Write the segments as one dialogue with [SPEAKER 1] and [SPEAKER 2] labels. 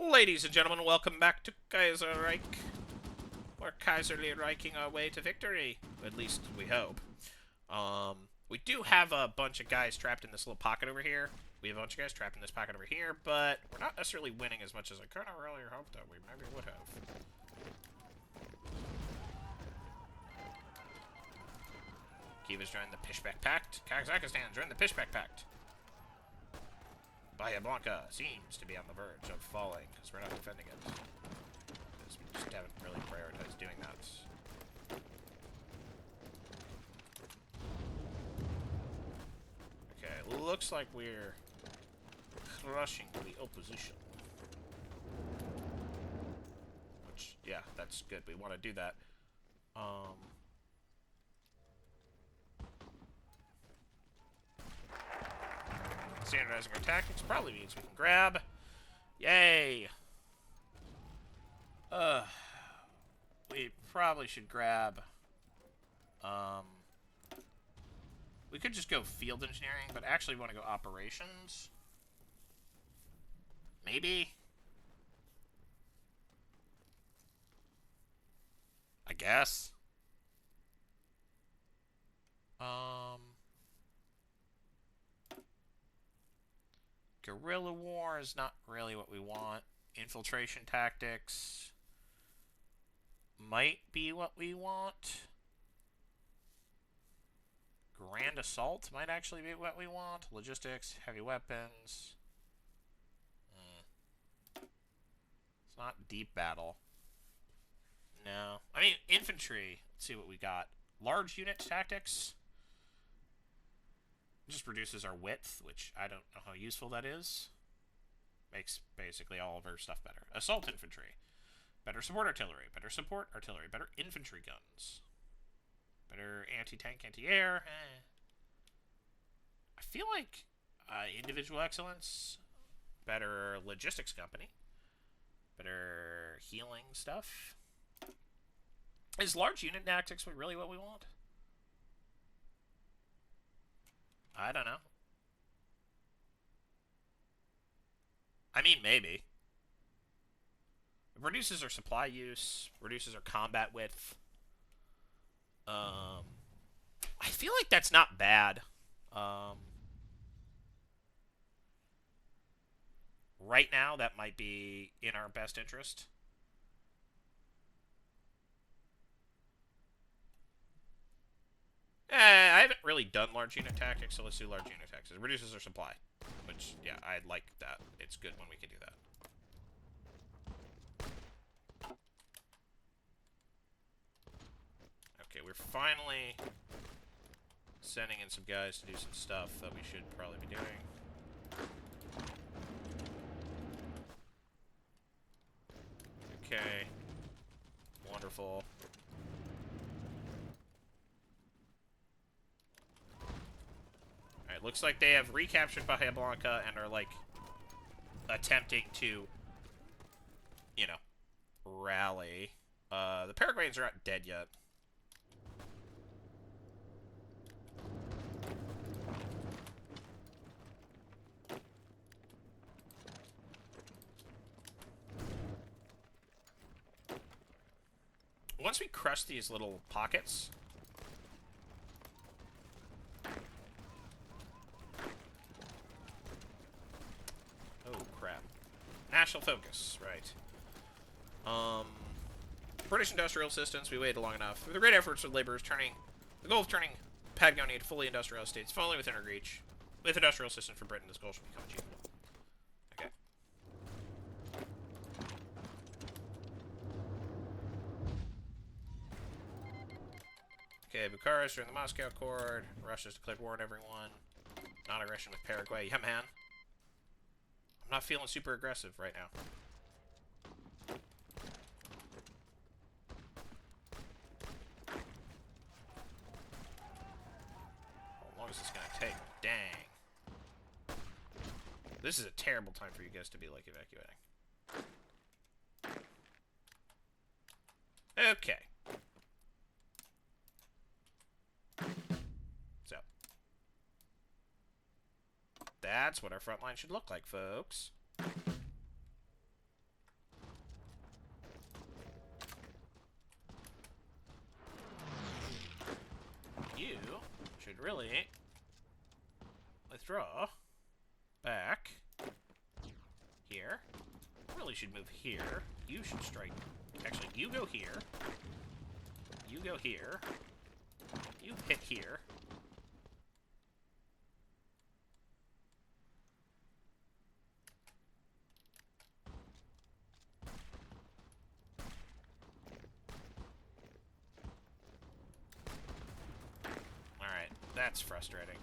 [SPEAKER 1] Ladies and gentlemen, welcome back to Kaiserreich. We're Kaiserly Reiching our way to victory. At least we hope. We do have a bunch of guys trapped in this little pocket over here. We have a bunch of guys trapped in this pocket over here, but we're not necessarily winning as much as I kind of really hoped that we maybe would have. Kiva's joined the Pishback Pact. Kazakhstan joined the Pishback Pact. BLANCA seems to be on the verge of falling because we're not defending it. Because we just haven't really prioritized doing that. Okay, looks like we're crushing the opposition. Which, yeah, that's good. We want to do that. Standardizing our tactics probably means we can grab. Yay! We probably should grab. We could just go field engineering, but actually want to go operations. Maybe. I guess. Guerrilla war is not really what we want. Infiltration tactics might be what we want. Grand assault might actually be what we want. Logistics, heavy weapons. It's not deep battle. No. I mean, infantry. Let's see what we got. Large unit tactics. Just reduces our width, which I don't know how useful that is. Makes basically all of our stuff better. Assault infantry. Better support artillery. Better support artillery. Better infantry guns. Better anti-tank, anti-air. I feel like individual excellence. Better logistics company. Better healing stuff. Is large unit tactics really what we want? I don't know. I mean, maybe. It reduces our supply use, reduces our combat width. I feel like that's not bad. Right now, that might be in our best interest. I haven't really done large unit tactics, so let's do large unit tactics. It reduces our supply, which, yeah, I like that. It's good when we can do that. Okay, we're finally sending in some guys to do some stuff that we should probably be doing. Okay. Wonderful. Alright, looks like they have recaptured Bahia Blanca and are, like, attempting to, you know, rally. The Paraguayans are not dead yet. Once we crush these little pockets... Oh, crap. National focus, right. British industrial assistance, we waited long enough. With the great efforts of laborers turning... The goal of turning Patagonia into fully industrial states, fully within our reach. With industrial assistance from Britain, this goal should become achievable. Okay. Okay, Bucharest during the Moscow Accord. Russia's declared war on everyone. Non-aggression with Paraguay. Yeah, man. I'm not feeling super aggressive right now. How long is this gonna take? Dang. This is a terrible time for you guys to be, like, evacuating. Okay. So. That's what our front line should look like, folks. should really withdraw back here. Really should move here. You should strike. Actually, you go here. You go here. You hit here. Alright, that's frustrating.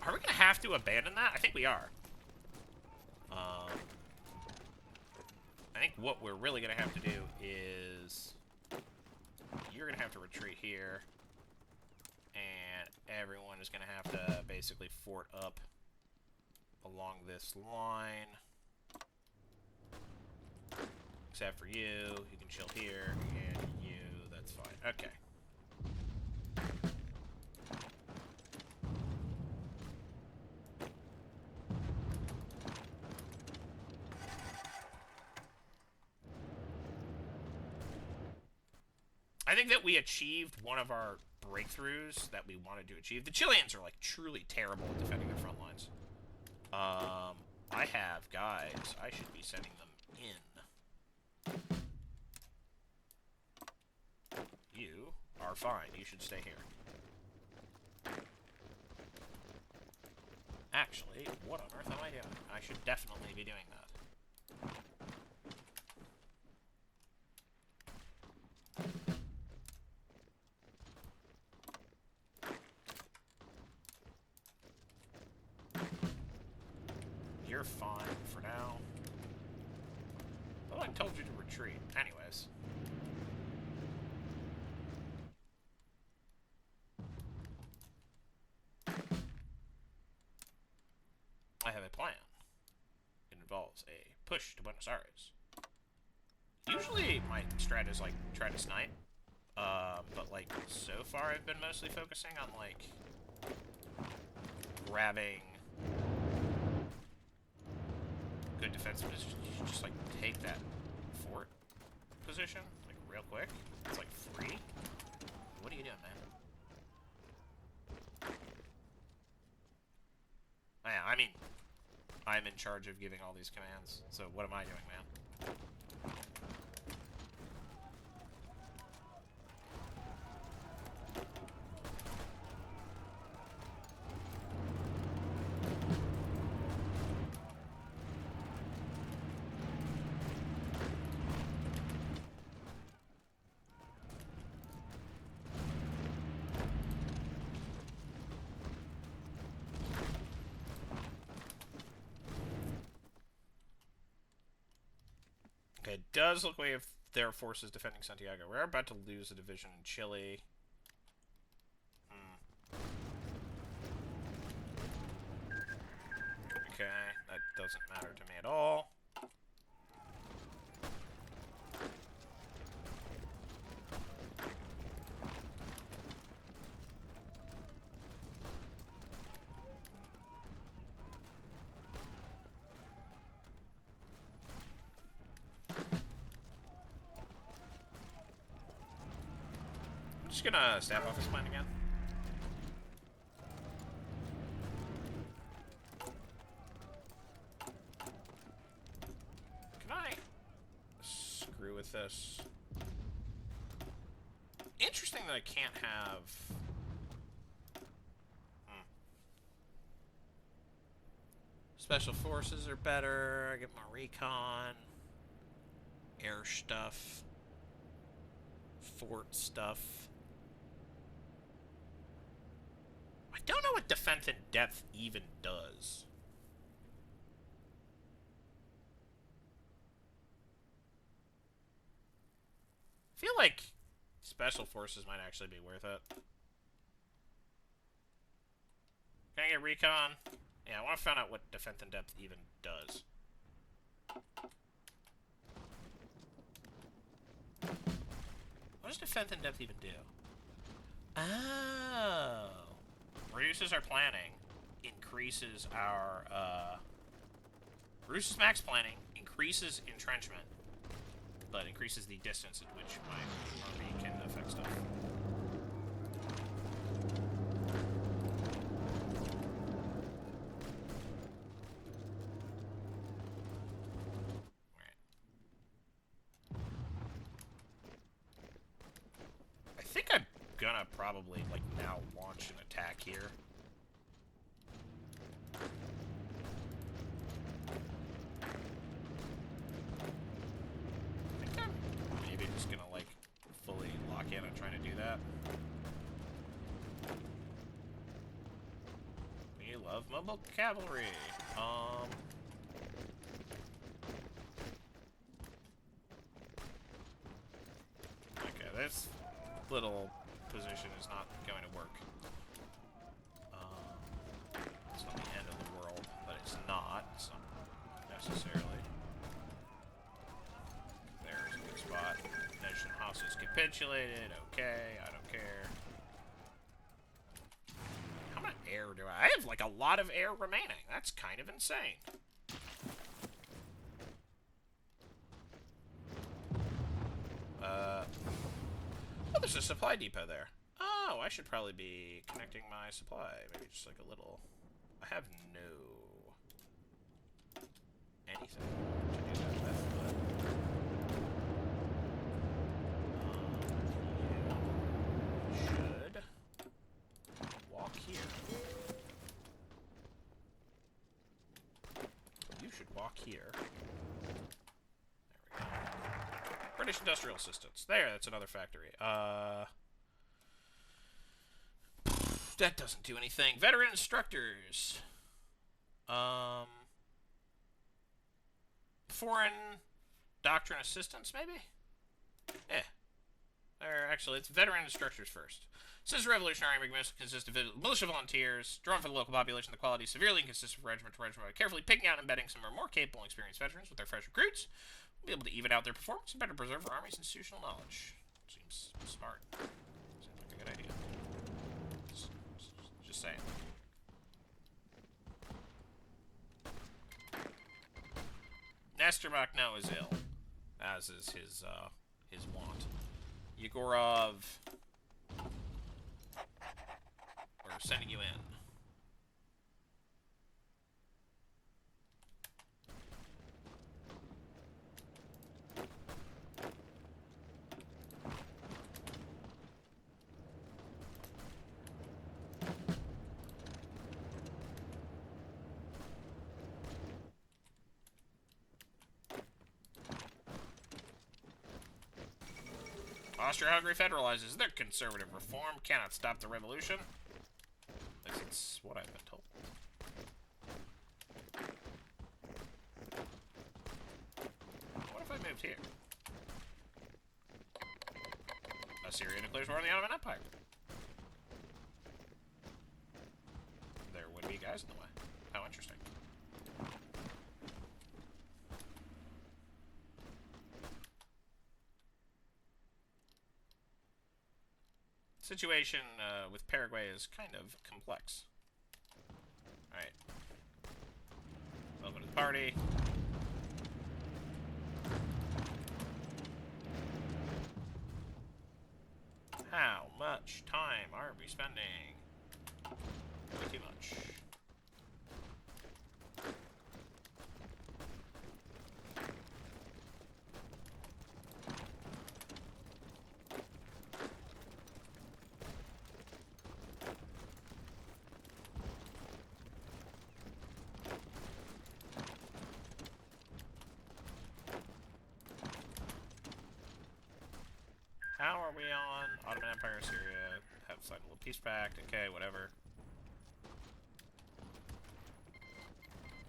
[SPEAKER 1] Are we gonna have to abandon that? I think we are. I think what we're really gonna have to do is you're gonna have to retreat here, and everyone is gonna have to basically fort up along this line, except for you. You can chill here, and you. That's fine. Okay. I think that we achieved one of our breakthroughs that we wanted to achieve. The Chileans are, like, truly terrible at defending their front lines. I have guys. I should be sending them in. You are fine. You should stay here. Actually, what on earth am I doing? I should definitely be doing that. You're fine for now. Well, I told you to retreat. Anyways. I have a plan. It involves a push to Buenos Aires. Usually my strat is, like, try to snipe. But, like, so far I've been mostly focusing on, like, grabbing good defensive position. You should just, like, take that fort position, like, real quick. It's, like, free. What are you doing, man? Yeah, I mean, I'm in charge of giving all these commands, so what am I doing, man? Okay, it does look like their forces defending Santiago. We're about to lose a division in Chile. Okay, that doesn't matter to me at all. I'm just gonna staff off his plan again. Can I screw with this? Interesting that I can't have... Special forces are better. I get more recon. Air stuff. Fort stuff. I don't know what defense in depth even does. I feel like special forces might actually be worth it. Can I get recon? Yeah, I want to find out what defense in depth even does. What does defense in depth even do? Oh. Reduces our planning. Increases our, Reduces max planning, increases entrenchment, but increases the distance at which my army can affect stuff. Alright. I think I'm gonna probably, like, now launch an attack here. Just gonna like fully lock in on trying to do that. We love mobile cavalry. Okay, this little position is not going to work. It's not the end of the world, but it's not necessarily. There's a good spot. Nation houses capitulated. Okay, I don't care. How much air do I have? Like a lot of air remaining. That's kind of insane. Oh, there's a supply depot there. Oh, I should probably be connecting my supply. Maybe just like a little. I have no anything to do that with, but. Should walk here. You should walk here. There we go. British Industrial Assistance. There, that's another factory. That doesn't do anything. Veteran instructors. Foreign doctrine assistance, maybe? Eh. Or actually, it's veteran instructors first. Since the Revolutionary Army consists of militia volunteers, drawn from the local population, the quality is severely inconsistent from regiment to regiment. By carefully picking out and embedding some of our more capable and experienced veterans with their fresh recruits, we'll be able to even out their performance and better preserve our Army's institutional knowledge. Seems smart. Seems like a good idea. Just saying. Nestor Makhno is ill, as is his wont. Yegorov, we're sending you in. Austria-Hungary federalizes. Their conservative reform cannot stop the revolution. At least it's what I've been told. What if I moved here? Assyria declares war on the Ottoman Empire. There would be guys in the way. How interesting. Situation with Paraguay is kind of complex. Alright. Welcome to the party. How much time are we spending? Way too much. How are we on? Ottoman Empire, Syria, have signed a little peace pact, okay, whatever.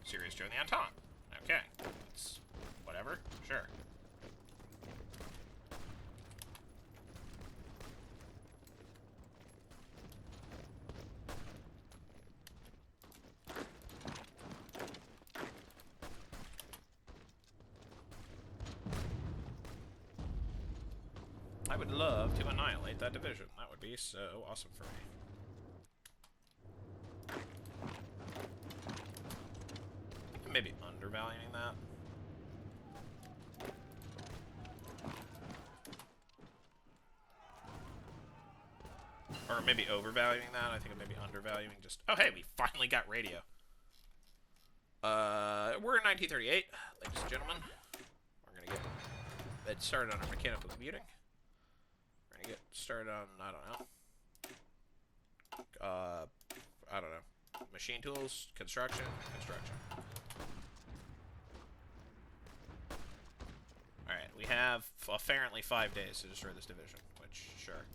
[SPEAKER 1] Syria's joined the Entente. Okay. It's whatever, sure. I would love to annihilate that division. That would be so awesome for me. maybe undervaluing that. Or maybe overvaluing that. I think I'm maybe undervaluing just... Oh, hey, we finally got radio. We're in 1938, ladies and gentlemen. We're going to get started on our mechanical computing. We're going to get started on, I don't know, machine tools, construction. Alright, we have apparently 5 days to destroy this division, which, sure.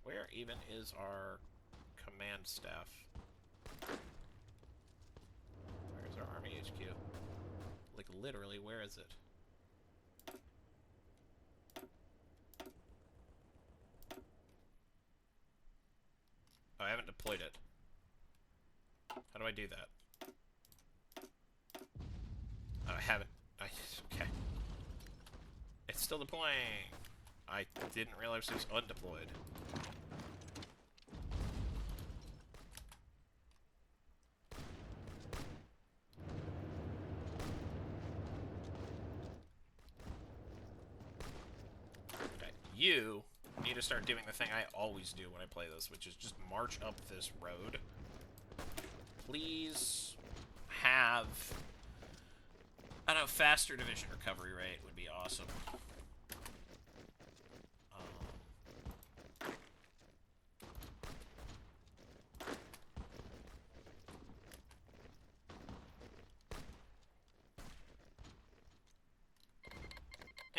[SPEAKER 1] Where even is our command staff? Where's our army HQ? Like, literally, where is it? Oh, I haven't deployed it. How do I do that? Oh, I haven't. Okay. It's still deploying. I didn't realize it was undeployed. Okay, you need to start doing the thing I always do when I play this, which is just march up this road. Please have... I don't know, faster division recovery rate would be awesome.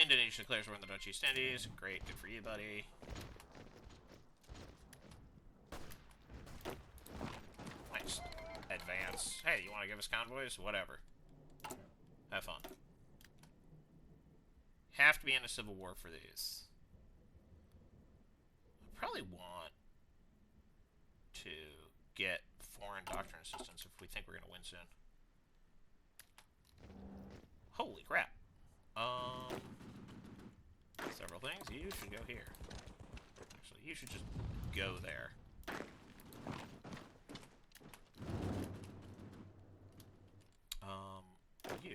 [SPEAKER 1] Indonesia declares war on the Dutch East Indies. Great, good for you, buddy. Nice. Advance. Hey, you want to give us convoys? Whatever. Have fun. Have to be in a civil war for these. I probably want to get foreign doctrine assistance if we think we're going to win soon. Holy crap. Several things. You should go here. Actually, you should just go there. You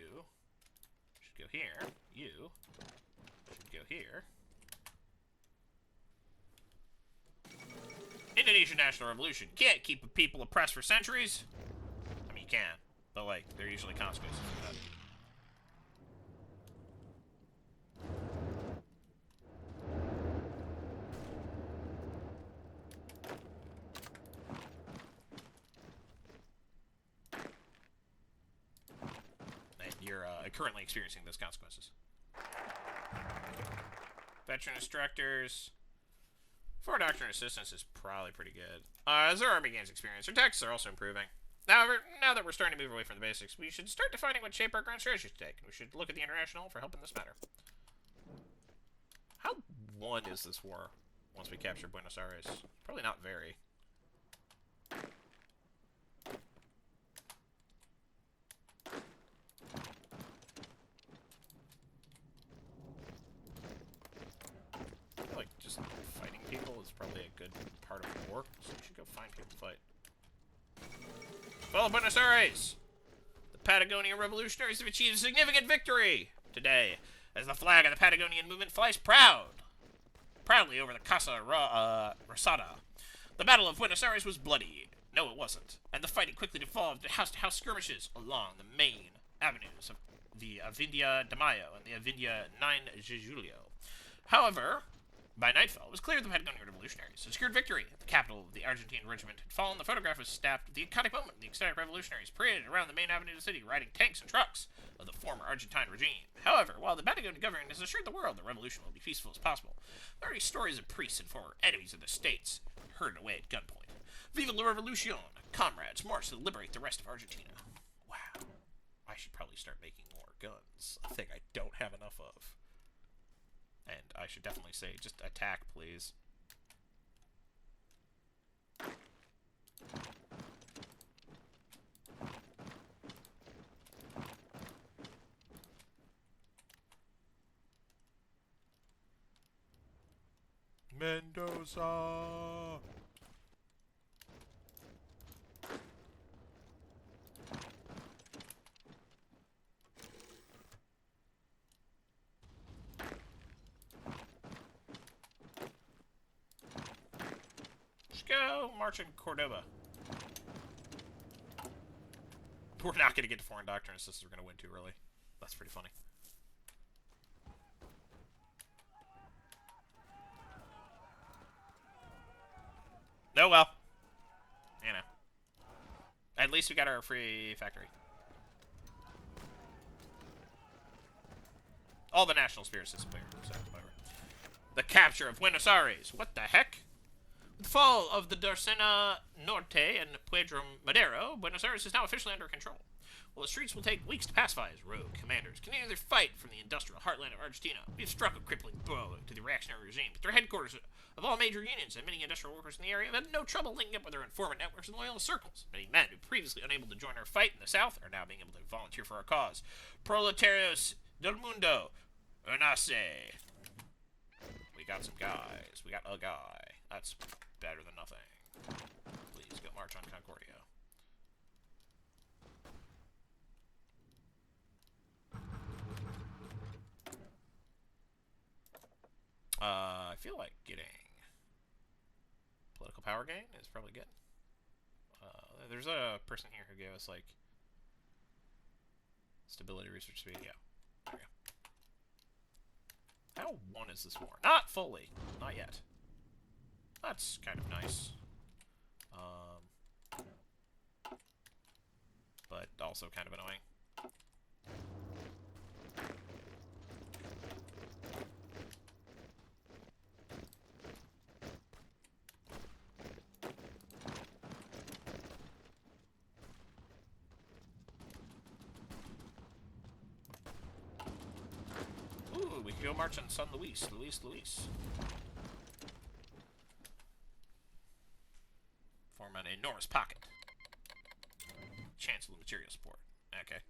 [SPEAKER 1] should go here. You should go here. Indonesian National Revolution. Can't keep a people oppressed for centuries. I mean, you can, but, like, there are usually consequences for that. You're currently experiencing those consequences. Veteran instructors. Foreign doctrine assistance is probably pretty good. As our army gains experience, our tactics are also improving. However, now that we're starting to move away from the basics, we should start defining what shape our grand strategy should take. We should look at the international for help in this matter. How won is this war once we capture Buenos Aires? Probably not very. Fighting people is probably a good part of the war, so you should go find people to fight. Follow Buenos Aires! The Patagonian revolutionaries have achieved a significant victory today, as the flag of the Patagonian movement flies proudly over the Casa Rosada. The Battle of Buenos Aires was bloody. No, it wasn't. And the fighting quickly devolved into house-to-house skirmishes along the main avenues of the Avenida de Mayo and the Avenida 9 de Julio. However, by nightfall, it was clear the Patagonian revolutionaries had secured victory. The capital of the Argentine regiment had fallen. The photograph was snapped at the iconic moment. The ecstatic revolutionaries paraded around the main avenue of the city, riding tanks and trucks of the former Argentine regime. However, while the Patagonian government has assured the world the revolution will be peaceful as possible, there are stories of priests and former enemies of the states herded away at gunpoint. Viva la Revolucion! Comrades, march to liberate the rest of Argentina. Wow. I should probably start making more guns. A thing I don't have enough of. And I should definitely say, just attack, please. Mendoza! go march in Cordoba. We're not going to get to foreign doctrine since we're going to win too early. That's pretty funny. Oh well. You know. At least we got our free factory. All the national spirits disappear, so whatever. The capture of Buenos Aires. What the heck? With the fall of the Darcena Norte and Puerto Madero, Buenos Aires is now officially under control. While the streets will take weeks to pacify as rogue commanders continue their fight from the industrial heartland of Argentina, we have struck a crippling blow to the reactionary regime. But their headquarters of all major unions and many industrial workers in the area have had no trouble linking up with their informant networks and loyalist circles. Many men who previously unable to join our fight in the south are now being able to volunteer for our cause. Proletarios del mundo, unáse. We got some guys. We got a guy. That's better than nothing. Please go march on Concordia. I feel like getting political power gain is probably good. There's a person here who gave us, like, stability research speed. Yeah, there we go. How won is this war? Not fully. Not yet. That's kind of nice. But also kind of annoying. Ooh, we can go march on San Luis. Luis. Form an enormous pocket. Chance of material support. Okay.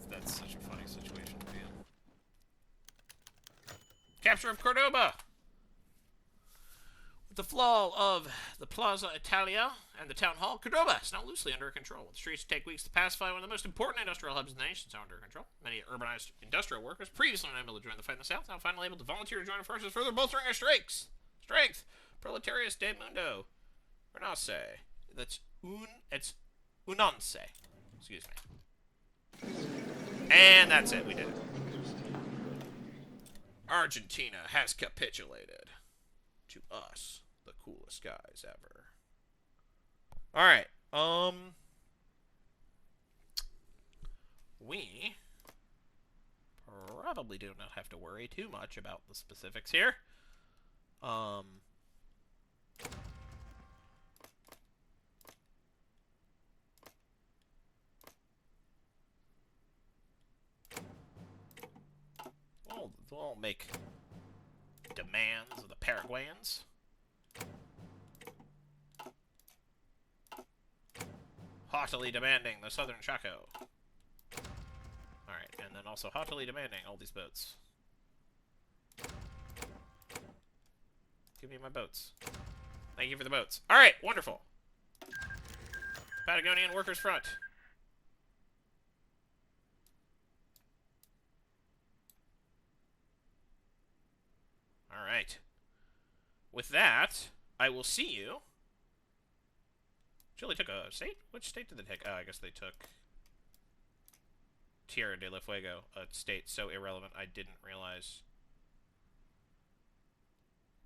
[SPEAKER 1] That's such a funny situation to be in. Capture of Cordoba! With the fall of the Plaza Italia and the town hall, Cordoba is now loosely under control. The streets take weeks to pacify. One of the most important industrial hubs in the nation is under control. Many urbanized industrial workers, previously unable to join the fight in the south, now finally able to volunteer to join our forces, further bolstering our strength. Proletarios de mundo. Renace. That's it's unance. Excuse me. And that's it. We did it. Argentina has capitulated to us, the coolest guys ever. All right. We probably do not have to worry too much about the specifics here. We'll make demands of the Paraguayans. Haughtily demanding the Southern Chaco. Alright, and then also haughtily demanding all these boats. Give me my boats. Thank you for the boats. Alright, wonderful. Patagonian Workers Front. Alright. With that, I will see you. Chile took a state? Which state did they take? I guess they took Tierra del Fuego, a state so irrelevant I didn't realize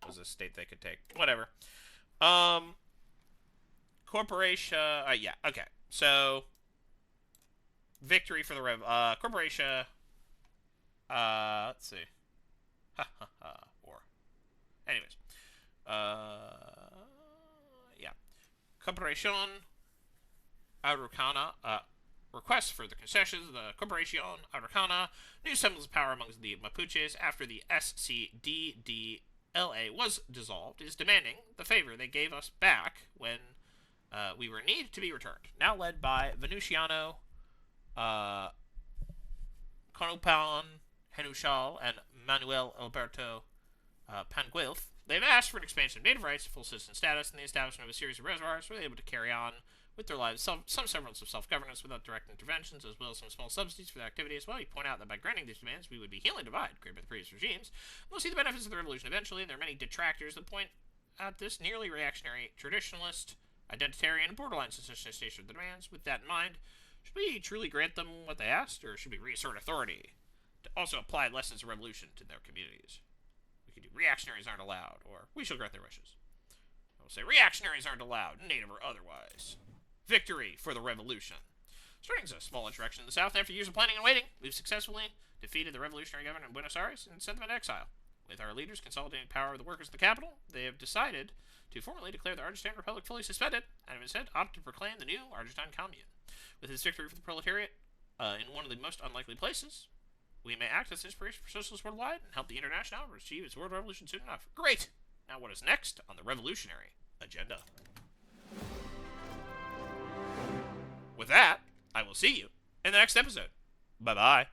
[SPEAKER 1] was a state they could take. Whatever. Corporation, yeah, okay. So, victory for the Corporation, let's see. Ha ha ha. Anyways, yeah. Corporation Araucana, requests for the concessions of the Corporation Araucana, new semblance of power amongst the Mapuches after the SCDDLA was dissolved, is demanding the favor they gave us back when we were in need to be returned. Now led by Venustiano Conupan Henouchal and Manuel Alberto Panguilf, they've asked for an expansion of native rights, full citizen status, and the establishment of a series of reservoirs where they're able to carry on with their lives some semblance of self-governance without direct interventions, as well as some small subsidies for their activity as well. You point out that by granting these demands, we would be healing divide created by the previous regimes. We'll see the benefits of the revolution eventually, and there are many detractors that point at this nearly reactionary, traditionalist, identitarian, and borderline secessionist nature of the demands. With that in mind, should we truly grant them what they asked, or should we reassert authority to also apply lessons of revolution to their communities? We could do reactionaries aren't allowed, or we shall grant their wishes. I will say reactionaries aren't allowed, native or otherwise. Victory for the revolution. Starting as a small insurrection in the south, after years of planning and waiting, we've successfully defeated the revolutionary government in Buenos Aires and sent them into exile. With our leaders consolidating power of the workers of the capital, they have decided to formally declare the Argentine Republic fully suspended, and have instead opted to proclaim the new Argentine Commune. With this victory for the proletariat in one of the most unlikely places, we may act as inspiration for socialists worldwide and help the International achieve its world revolution soon enough. Great! Now what is next on the revolutionary agenda? With that, I will see you in the next episode. Bye-bye.